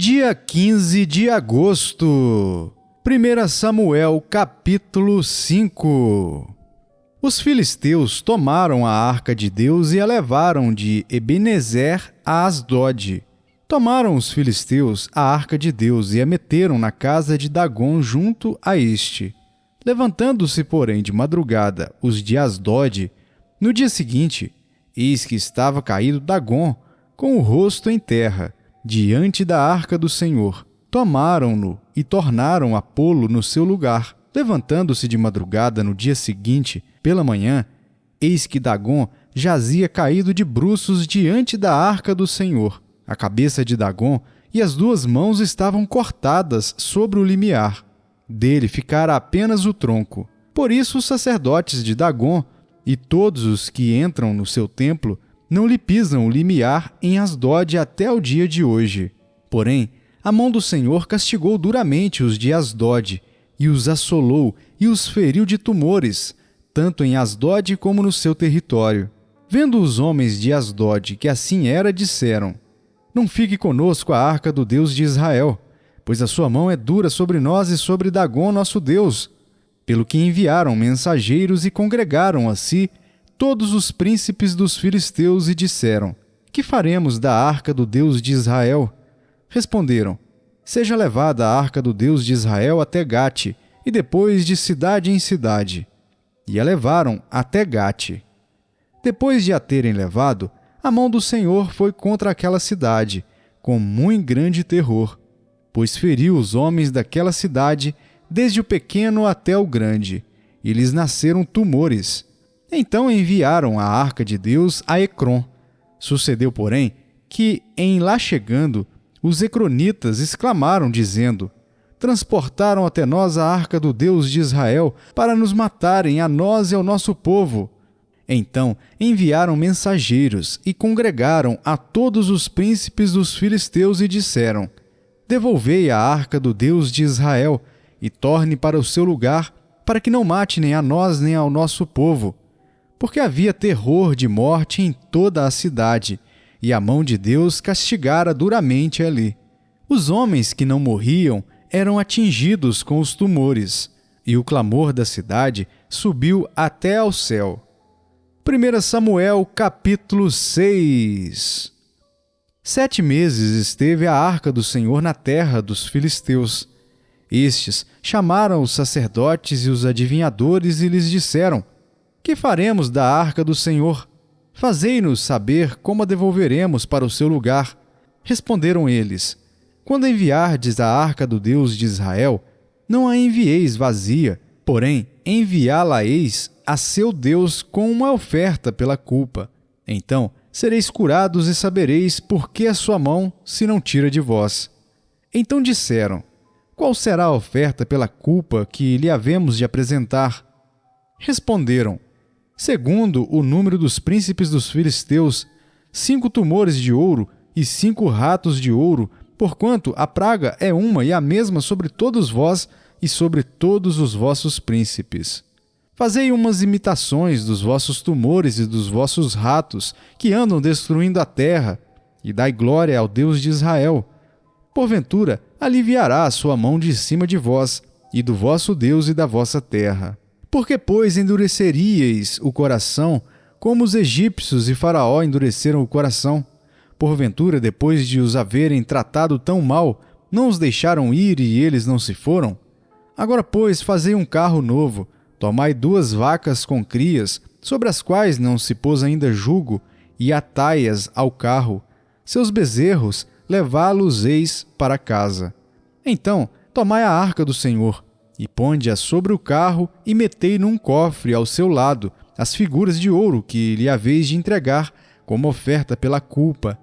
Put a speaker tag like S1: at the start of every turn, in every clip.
S1: Dia 15 de agosto. 1 Samuel, capítulo 5. Os filisteus tomaram a arca de Deus e a levaram de Ebenezer a Asdod. Tomaram os filisteus a arca de Deus e a meteram na casa de Dagom junto a este. Levantando-se, porém, de madrugada os de Asdod, no dia seguinte, eis que estava caído Dagom, com o rosto em terra, diante da arca do Senhor. Tomaram-no e tornaram a pô-lo no seu lugar. Levantando-se de madrugada no dia seguinte, pela manhã, eis que Dagom jazia caído de bruços diante da arca do Senhor. A cabeça de Dagom e as duas mãos estavam cortadas sobre o limiar. Dele ficara apenas o tronco. Por isso os sacerdotes de Dagom e todos os que entram no seu templo não lhe pisam o limiar em Asdod até o dia de hoje. Porém, a mão do Senhor castigou duramente os de Asdod, e os assolou e os feriu de tumores, tanto em Asdod como no seu território. Vendo os homens de Asdod que assim era, disseram: Não fique conosco a arca do Deus de Israel, pois a sua mão é dura sobre nós e sobre Dagom nosso Deus. Pelo que enviaram mensageiros e congregaram a si todos os príncipes dos filisteus e disseram: Que faremos da arca do Deus de Israel? Responderam: Seja levada a arca do Deus de Israel até Gate, e depois de cidade em cidade. E a levaram até Gate. Depois de a terem levado, a mão do Senhor foi contra aquela cidade, com muito grande terror, pois feriu os homens daquela cidade, desde o pequeno até o grande, e lhes nasceram tumores. Então enviaram a arca de Deus a Ecrom. Sucedeu, porém, que, em lá chegando, os ecronitas exclamaram, dizendo: Transportaram até nós a arca do Deus de Israel para nos matarem, a nós e ao nosso povo. Então enviaram mensageiros e congregaram a todos os príncipes dos filisteus e disseram: Devolvei a arca do Deus de Israel e torne para o seu lugar, para que não mate nem a nós nem ao nosso povo. Porque havia terror de morte em toda a cidade, e a mão de Deus castigara duramente ali. Os homens que não morriam eram atingidos com os tumores, e o clamor da cidade subiu até ao céu. 1 Samuel, capítulo 6. 7 meses esteve a arca do Senhor na terra dos filisteus. Estes chamaram os sacerdotes e os adivinhadores e lhes disseram: Que faremos da arca do Senhor? Fazei-nos saber como a devolveremos para o seu lugar. Responderam eles: Quando enviardes a arca do Deus de Israel, não a envieis vazia, porém enviá-la-eis a seu Deus com uma oferta pela culpa. Então sereis curados e sabereis por que a sua mão se não tira de vós. Então disseram: Qual será a oferta pela culpa que lhe havemos de apresentar? Responderam: Segundo o número dos príncipes dos filisteus, 5 tumores de ouro e 5 ratos de ouro, porquanto a praga é uma e a mesma sobre todos vós e sobre todos os vossos príncipes. Fazei umas imitações dos vossos tumores e dos vossos ratos, que andam destruindo a terra, e dai glória ao Deus de Israel. Porventura, aliviará a sua mão de cima de vós, e do vosso Deus e da vossa terra. Porque, pois, endureceríeis o coração, como os egípcios e Faraó endureceram o coração? Porventura, depois de os haverem tratado tão mal, não os deixaram ir e eles não se foram? Agora, pois, fazei um carro novo, tomai 2 vacas com crias, sobre as quais não se pôs ainda jugo, e atai-as ao carro. Seus bezerros, levá-los-eis para casa. Então, tomai a arca do Senhor, e ponde-a sobre o carro, e metei num cofre ao seu lado as figuras de ouro que lhe haveis de entregar, como oferta pela culpa,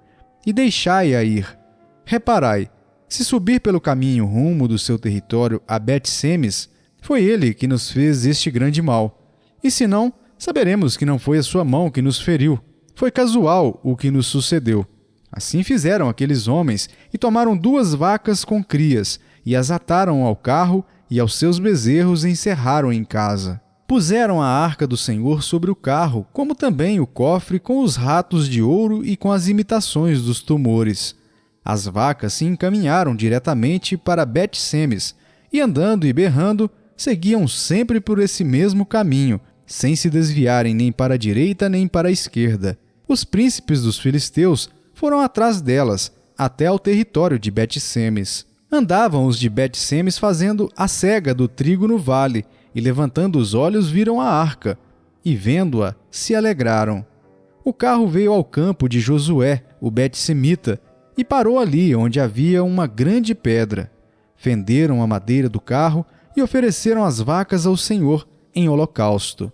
S1: e deixai-a ir. Reparai, se subir pelo caminho rumo do seu território a Bet-Semes, foi ele que nos fez este grande mal. E se não, saberemos que não foi a sua mão que nos feriu. Foi casual o que nos sucedeu. Assim fizeram aqueles homens, e tomaram 2 vacas com crias, e as ataram ao carro, e aos seus bezerros encerraram em casa. Puseram a arca do Senhor sobre o carro, como também o cofre com os ratos de ouro e com as imitações dos tumores. As vacas se encaminharam diretamente para Bet-Semes e, andando e berrando, seguiam sempre por esse mesmo caminho, sem se desviarem nem para a direita nem para a esquerda. Os príncipes dos filisteus foram atrás delas, até ao território de Bet-Semes. Andavam os de Bet-Semes fazendo a sega do trigo no vale, e levantando os olhos viram a arca, e vendo-a, se alegraram. O carro veio ao campo de Josué, o Bet-Semita, e parou ali onde havia uma grande pedra. Fenderam a madeira do carro e ofereceram as vacas ao Senhor em holocausto.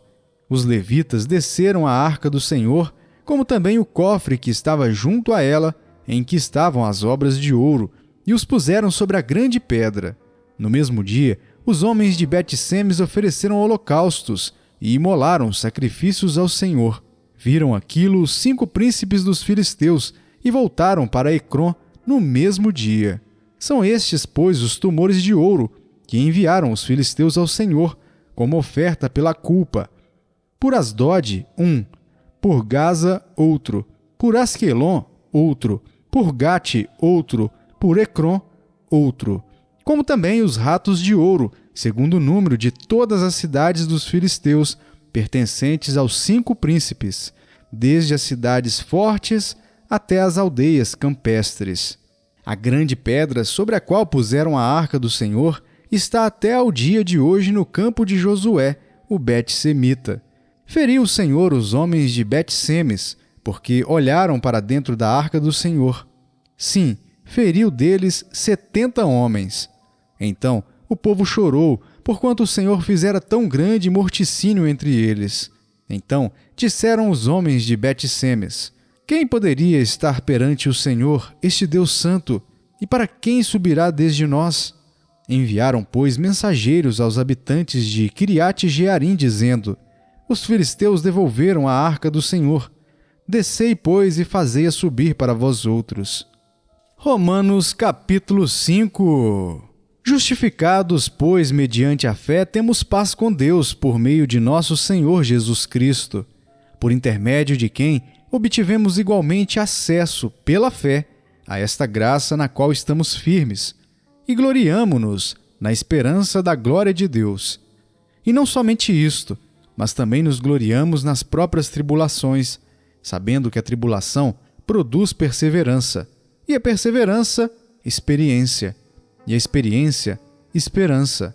S1: Os levitas desceram a arca do Senhor, como também o cofre que estava junto a ela, em que estavam as obras de ouro, e os puseram sobre a grande pedra. No mesmo dia, os homens de Bet-Semes ofereceram holocaustos e imolaram sacrifícios ao Senhor. Viram aquilo os 5 príncipes dos filisteus e voltaram para Ecrom no mesmo dia. São estes, pois, os tumores de ouro que enviaram os filisteus ao Senhor, como oferta pela culpa. Por Asdod, um; por Gaza, outro; por Asquelon, outro; por Gate, outro; por Ecrom, outro. Como também os ratos de ouro, segundo o número de todas as cidades dos filisteus, pertencentes aos 5 príncipes, desde as cidades fortes até as aldeias campestres. A grande pedra sobre a qual puseram a arca do Senhor está até ao dia de hoje no campo de Josué, o Bet-Semita. Feriu o Senhor os homens de Bet-Semes, porque olharam para dentro da arca do Senhor. Sim, feriu deles 70 homens. Então o povo chorou, porquanto o Senhor fizera tão grande morticínio entre eles. Então disseram os homens de Bet-Semes: quem poderia estar perante o Senhor, este Deus santo, e para quem subirá desde nós? Enviaram, pois, mensageiros aos habitantes de Quiriate-Jearim, dizendo: os filisteus devolveram a arca do Senhor. Descei, pois, e fazei-a subir para vós outros. Romanos capítulo 5. Justificados, pois, mediante a fé, temos paz com Deus por meio de nosso Senhor Jesus Cristo, por intermédio de quem obtivemos igualmente acesso, pela fé, a esta graça na qual estamos firmes, e gloriamo-nos na esperança da glória de Deus. E não somente isto, mas também nos gloriamos nas próprias tribulações, sabendo que a tribulação produz perseverança, e a perseverança, experiência, e a experiência, esperança.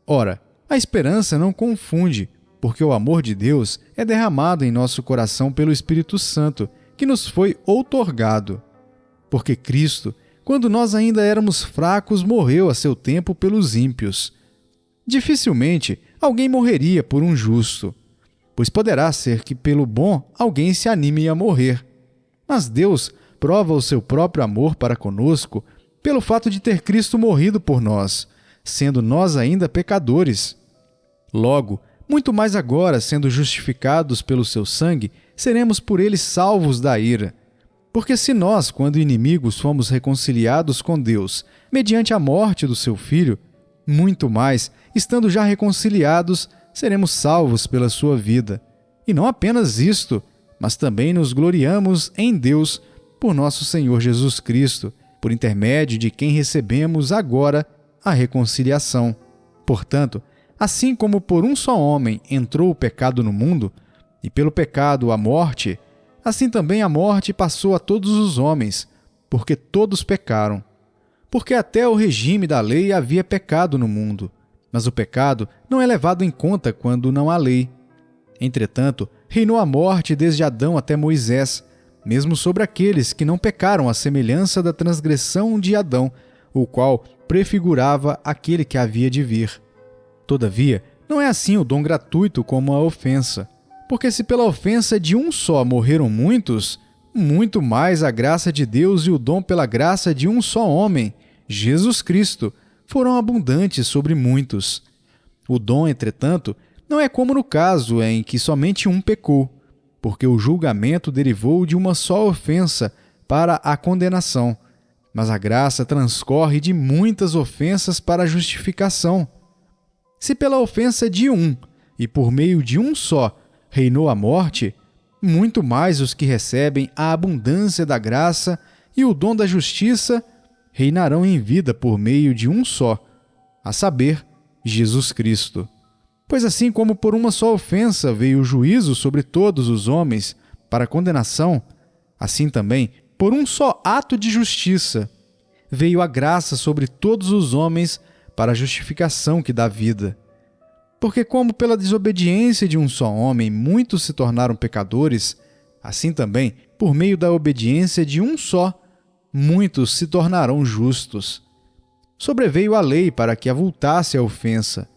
S1: Ora, a esperança não confunde, porque o amor de Deus é derramado em nosso coração pelo Espírito Santo, que nos foi outorgado. Porque Cristo, quando nós ainda éramos fracos, morreu a seu tempo pelos ímpios. Dificilmente alguém morreria por um justo, pois poderá ser que pelo bom alguém se anime a morrer. Mas Deus prova o seu próprio amor para conosco pelo fato de ter Cristo morrido por nós, sendo nós ainda pecadores. Logo, muito mais agora, sendo justificados pelo seu sangue, seremos por ele salvos da ira. Porque se nós, quando inimigos, fomos reconciliados com Deus, mediante a morte do seu Filho, muito mais, estando já reconciliados, seremos salvos pela sua vida. E não apenas isto, mas também nos gloriamos em Deus por nosso Senhor Jesus Cristo, por intermédio de quem recebemos agora a reconciliação. Portanto, assim como por um só homem entrou o pecado no mundo, e pelo pecado a morte, assim também a morte passou a todos os homens, porque todos pecaram. Porque até o regime da lei havia pecado no mundo, mas o pecado não é levado em conta quando não há lei. Entretanto, reinou a morte desde Adão até Moisés, mesmo sobre aqueles que não pecaram à semelhança da transgressão de Adão, o qual prefigurava aquele que havia de vir. Todavia, não é assim o dom gratuito como a ofensa. Porque se pela ofensa de um só morreram muitos, muito mais a graça de Deus e o dom pela graça de um só homem, Jesus Cristo, foram abundantes sobre muitos. O dom, entretanto, não é como no caso em que somente um pecou, porque o julgamento derivou de uma só ofensa para a condenação, mas a graça transcorre de muitas ofensas para a justificação. Se pela ofensa de um, e por meio de um só, reinou a morte, muito mais os que recebem a abundância da graça e o dom da justiça reinarão em vida por meio de um só, a saber, Jesus Cristo. Pois assim como por uma só ofensa veio o juízo sobre todos os homens para condenação, assim também, por um só ato de justiça, veio a graça sobre todos os homens para a justificação que dá vida. Porque como pela desobediência de um só homem muitos se tornaram pecadores, assim também, por meio da obediência de um só, muitos se tornarão justos. Sobreveio a lei para que avultasse a ofensa,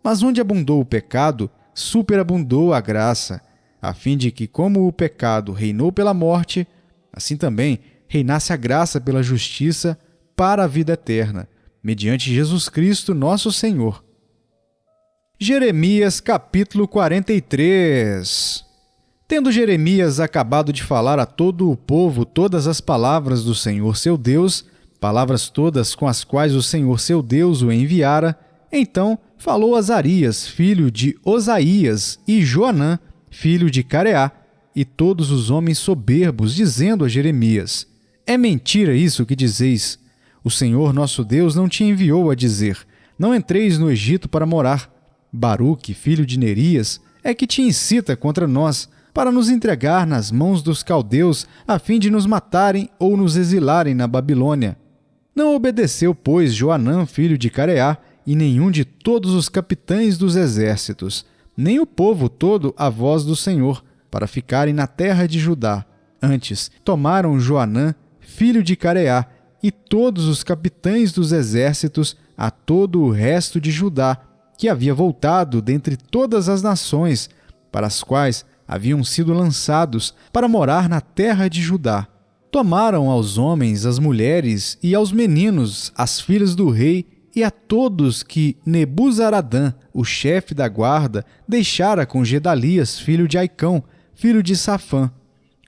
S1: mas onde abundou o pecado, superabundou a graça, a fim de que, como o pecado reinou pela morte, assim também reinasse a graça pela justiça para a vida eterna, mediante Jesus Cristo nosso Senhor. Jeremias capítulo 43. Tendo Jeremias acabado de falar a todo o povo todas as palavras do Senhor seu Deus, palavras todas com as quais o Senhor seu Deus o enviara, então falou Azarias, filho de Osaías, e Joanã, filho de Careá, e todos os homens soberbos, dizendo a Jeremias: É mentira isso que dizeis. O Senhor nosso Deus não te enviou a dizer: Não entreis no Egito para morar. Baruque, filho de Nerias, é que te incita contra nós, para nos entregar nas mãos dos caldeus, a fim de nos matarem ou nos exilarem na Babilônia. Não obedeceu, pois, Joanã, filho de Careá, e nenhum de todos os capitães dos exércitos, nem o povo todo à voz do Senhor, para ficarem na terra de Judá. Antes, tomaram Joanã, filho de Careá, e todos os capitães dos exércitos, a todo o resto de Judá, que havia voltado dentre todas as nações, para as quais haviam sido lançados para morar na terra de Judá. Tomaram aos homens, às mulheres e aos meninos, as filhas do rei e a todos que Nebuzaradã, o chefe da guarda, deixara com Gedalias, filho de Aicão, filho de Safã,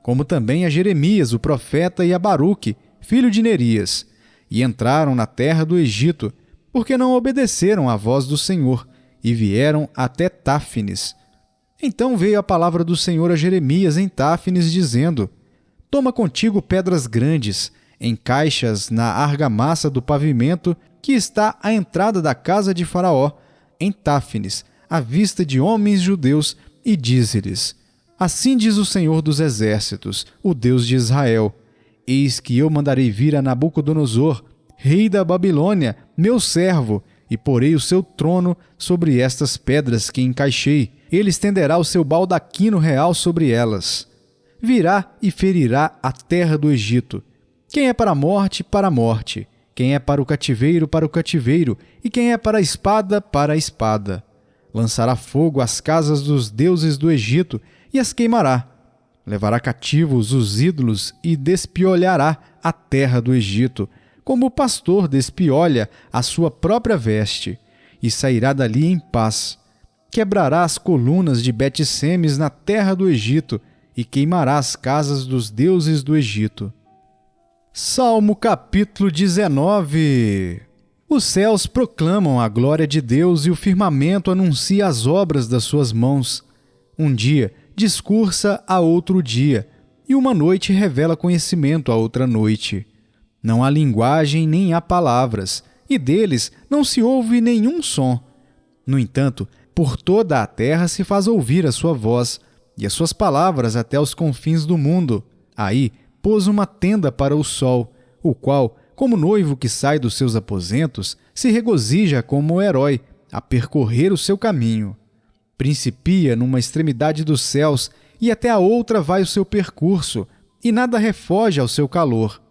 S1: como também a Jeremias, o profeta, e a Baruque, filho de Nerias, e entraram na terra do Egito, porque não obedeceram à voz do Senhor, e vieram até Táfnis. Então veio a palavra do Senhor a Jeremias em Táfnis, dizendo: Toma contigo pedras grandes, encaixas na argamassa do pavimento que está à entrada da casa de Faraó, em Táfnis, à vista de homens judeus, e dize-lhes: Assim diz o Senhor dos Exércitos, o Deus de Israel: Eis que eu mandarei vir a Nabucodonosor, rei da Babilônia, meu servo, e porei o seu trono sobre estas pedras que encaixei. Ele estenderá o seu baldaquino real sobre elas. Virá e ferirá a terra do Egito. Quem é para a morte, para a morte. Quem é para o cativeiro, para o cativeiro. E quem é para a espada, para a espada. Lançará fogo às casas dos deuses do Egito e as queimará. Levará cativos os ídolos e despiolhará a terra do Egito, como o pastor despiolha a sua própria veste, e sairá dali em paz. Quebrará as colunas de Bet-Semes na terra do Egito, e queimará as casas dos deuses do Egito. Salmo capítulo 19. Os céus proclamam a glória de Deus e o firmamento anuncia as obras das suas mãos. Um dia discursa a outro dia, e uma noite revela conhecimento a outra noite. Não há linguagem nem há palavras, e deles não se ouve nenhum som. No entanto, por toda a terra se faz ouvir a sua voz, e as suas palavras até os confins do mundo. Aí pôs uma tenda para o sol, o qual, como noivo que sai dos seus aposentos, se regozija como herói a percorrer o seu caminho. Principia numa extremidade dos céus, e até a outra vai o seu percurso, e nada refoge ao seu calor.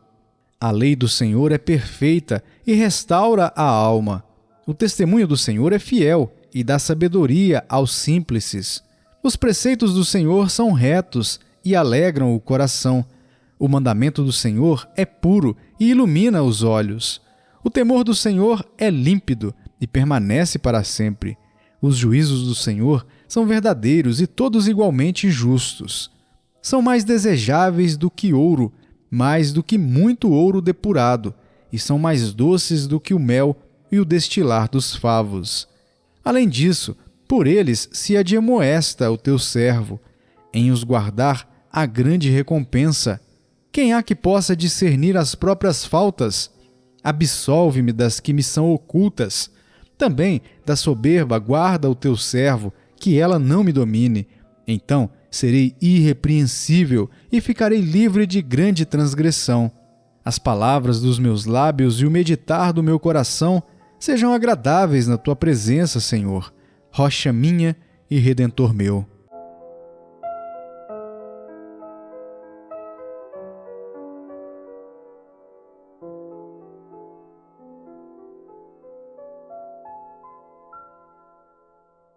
S1: A lei do Senhor é perfeita e restaura a alma. O testemunho do Senhor é fiel e dá sabedoria aos simples. Os preceitos do Senhor são retos e alegram o coração. O mandamento do Senhor é puro e ilumina os olhos. O temor do Senhor é límpido e permanece para sempre. Os juízos do Senhor são verdadeiros e todos igualmente justos. São mais desejáveis do que ouro, mais do que muito ouro depurado, e são mais doces do que o mel e o destilar dos favos. Além disso, por eles se admoesta o teu servo. Em os guardar há grande recompensa. Quem há que possa discernir as próprias faltas? Absolve-me das que me são ocultas. Também da soberba guarda o teu servo, que ela não me domine. Então serei irrepreensível e ficarei livre de grande transgressão. As palavras dos meus lábios e o meditar do meu coração sejam agradáveis na tua presença, Senhor, rocha minha e redentor meu.